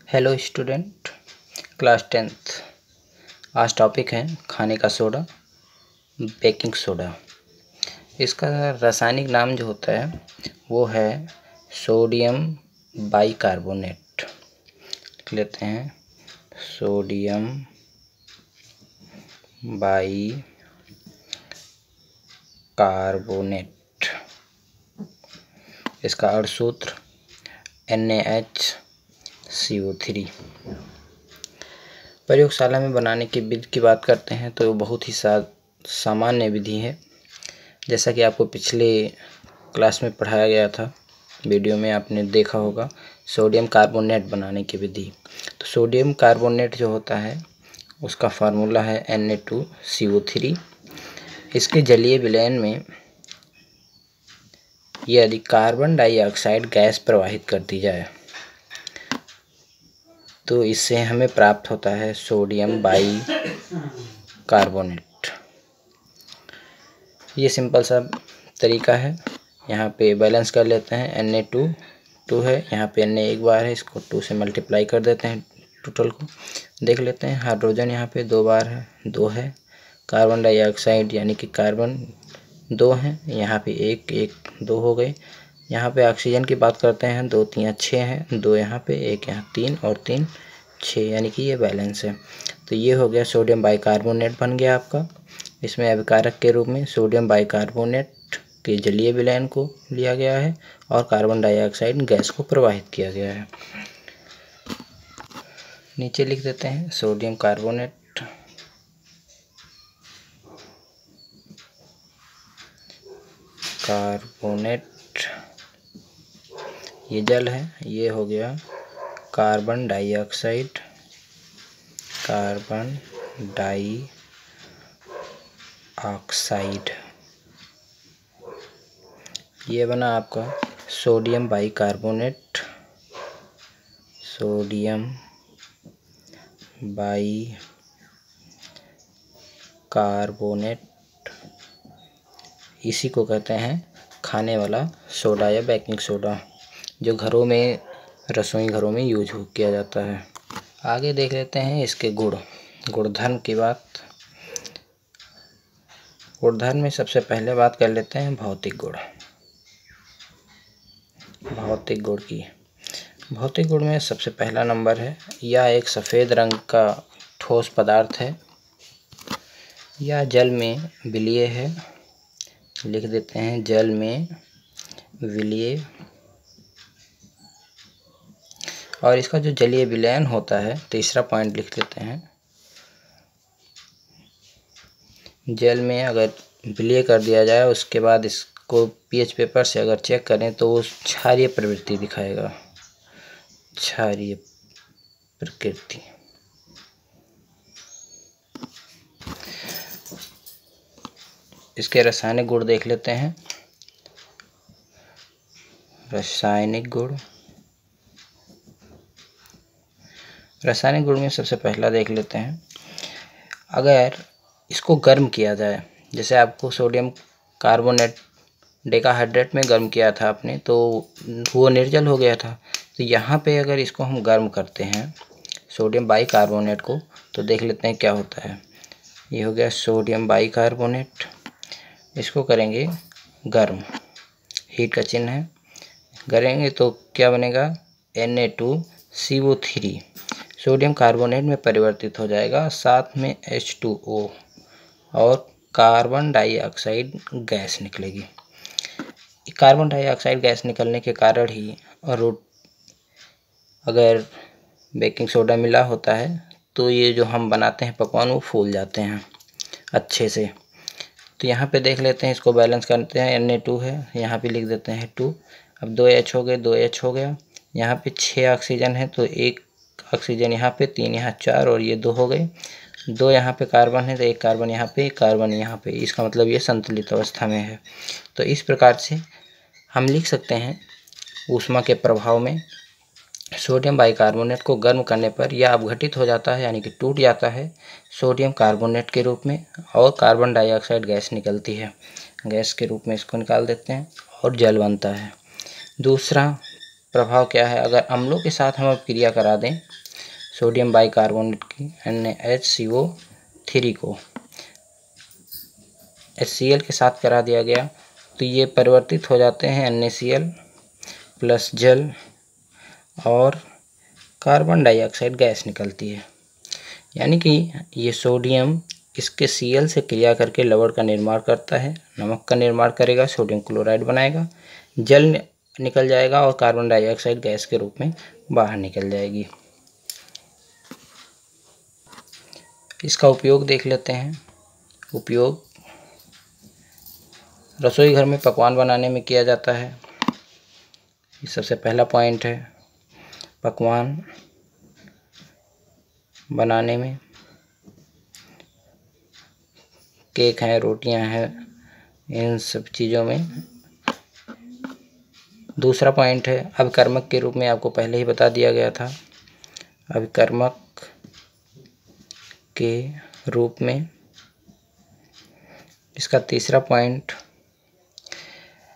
Hello student, class 10th। आज topic है खाने का सोडा, बेकिंग सोडा। इसका रासायनिक नाम जो होता है वो है सोडियम बाइकार्बोनेट। लिख लेते हैं सोडियम बाइकार्बोनेट। इसका अणुसूत्र NaHCO3। प्रयोगशाला में बनाने की विधि की बात करते हैं तो बहुत ही सामान्य विधि है। जैसा कि आपको पिछले क्लास में पढ़ाया गया था, वीडियो में आपने देखा होगा सोडियम कार्बोनेट बनाने की विधि। तो सोडियम कार्बोनेट जो होता है उसका फार्मूला है Na2CO3। इसके जलीय विलयन में यदि कार्बन डाइऑक्साइड गैस प्रवाहित कर दी जाए तो इससे हमें प्राप्त होता है सोडियम बाइकार्बोनेट। ये सिंपल सा तरीका है। यहाँ पे बैलेंस कर लेते हैं। Na2 2 है, यहाँ पे Na एक बार है, इसको 2 से मल्टीप्लाई कर देते हैं। टोटल को देख लेते हैं। हाइड्रोजन यहाँ पे 2 बार है, 2 है। कार्बन डाइऑक्साइड यानी कि कार्बन 2 हैं, यहाँ पे 1 1 2 हो गए। यहाँ पे ऑक्सीजन की बात करते हैं 2 3 6 हैं, 2 यहाँ पे, 1 यहाँ, 3 और 3 6, यानी कि ये बैलेंस है। तो ये हो गया सोडियम बाइकार्बोनेट बन गया आपका। इसमें अभिकारक के रूप में सोडियम बाइकार्बोनेट के जलीय विलयन को लिया गया है और कार्बन डाइऑक्साइड गैस को प्रवाहित किया गया है। नीचे लिख देते हैं सोडियम कार्बोनेट ये जल है, ये हो गया कार्बन डाइऑक्साइड, ये बना आपका सोडियम बाइकार्बोनेट। इसी को कहते हैं खाने वाला सोडा या बेकिंग सोडा, जो घरों में, रसोई घरों में यूज किया जाता है। आगे देख लेते हैं इसके गुणधर्म की बात। गुणधर्म में सबसे पहले बात कर लेते हैं भौतिक गुण में सबसे पहला नंबर है, यह एक सफ़ेद रंग का ठोस पदार्थ है। यह जल में विलीय है। लिख देते हैं जल में विलीय। और इसका जो जलीय विलयन होता है, तीसरा पॉइंट लिख लेते हैं, जल में अगर विलीय कर दिया जाए उसके बाद इसको pH पेपर से अगर चेक करें तो वो क्षारीय प्रवृत्ति दिखाएगा। क्षारीय प्रकृति। इसके रासायनिक गुण देख लेते हैं। रासायनिक गुण में सबसे पहला देख लेते हैं, अगर इसको गर्म किया जाए, जैसे आपको सोडियम कार्बोनेट डेकाहाइड्रेट में गर्म किया था आपने तो वो निर्जल हो गया था। तो यहाँ पे अगर इसको हम गर्म करते हैं सोडियम बाइकार्बोनेट को, तो देख लेते हैं क्या होता है। ये हो गया सोडियम बाइकार्बोनेट। इसको करेंगे गर्म, हीट का चिन्ह है, करेंगे तो क्या बनेगा, Na2CO3 सोडियम कार्बोनेट में परिवर्तित हो जाएगा, साथ में H2O और कार्बन डाइऑक्साइड गैस निकलेगी। कार्बन डाइऑक्साइड गैस निकलने के कारण ही और अगर बेकिंग सोडा मिला होता है तो ये जो हम बनाते हैं पकवान वो फूल जाते हैं अच्छे से। तो यहाँ पे देख लेते हैं, इसको बैलेंस करते हैं। Na2 है, यहाँ पे लिख देते हैं 2। अब 2H हो गए, 2H हो गया। यहाँ पे 6 ऑक्सीजन है तो 1 ऑक्सीजन यहाँ पे, 3 यहाँ, 4 और ये 2 हो गए। 2 यहाँ पे कार्बन है तो 1 कार्बन यहाँ पे, 1 कार्बन यहाँ पे। इसका मतलब ये संतुलित अवस्था में है। तो इस प्रकार से हम लिख सकते हैं ऊष्मा के प्रभाव में सोडियम बाइकार्बोनेट को गर्म करने पर यह अपघटित हो जाता है, यानी कि टूट जाता है सोडियम कार्बोनेट के रूप में, और कार्बन डाइऑक्साइड गैस निकलती है। गैस के रूप में इसको निकाल देते हैं और जल बनता है। दूसरा प्रभाव क्या है, अगर अम्लों के साथ हम अब क्रिया करा दें सोडियम बाइकार्बोनेट की NaHCO3 को HCl के साथ करा दिया गया तो ये परिवर्तित हो जाते हैं NaCl प्लस जल और कार्बन डाइऑक्साइड गैस निकलती है। यानी कि ये सोडियम इसके Cl से क्रिया करके लवण का निर्माण करता है, नमक का निर्माण करेगा, सोडियम क्लोराइड बनाएगा, जल निकल जाएगा और कार्बन डाइऑक्साइड गैस के रूप में बाहर निकल जाएगी। इसका उपयोग देख लेते हैं। उपयोग रसोई घर में पकवान बनाने में किया जाता है। ये सबसे पहला पॉइंट है। पकवान बनाने में केक हैं, रोटियां हैं, इन सब चीज़ों में। दूसरा पॉइंट है अभिकर्मक के रूप में, आपको पहले ही बता दिया गया था। अभिकर्मक के रूप में इसका तीसरा पॉइंट,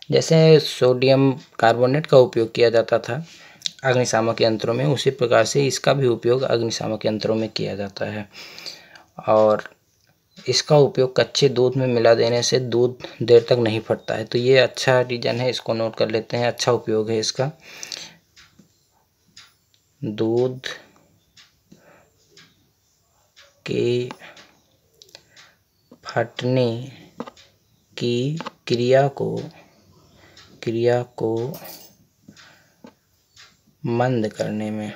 जैसे सोडियम कार्बोनेट का उपयोग किया जाता था अग्निशामक यंत्रों में, उसी प्रकार से इसका भी उपयोग अग्निशामक यंत्रों में किया जाता है। और इसका उपयोग कच्चे दूध में मिला देने से दूध देर तक नहीं फटता है। तो ये अच्छा रीजन है, इसको नोट कर लेते हैं, अच्छा उपयोग है इसका। दूध के फटने की क्रिया को मंद करने में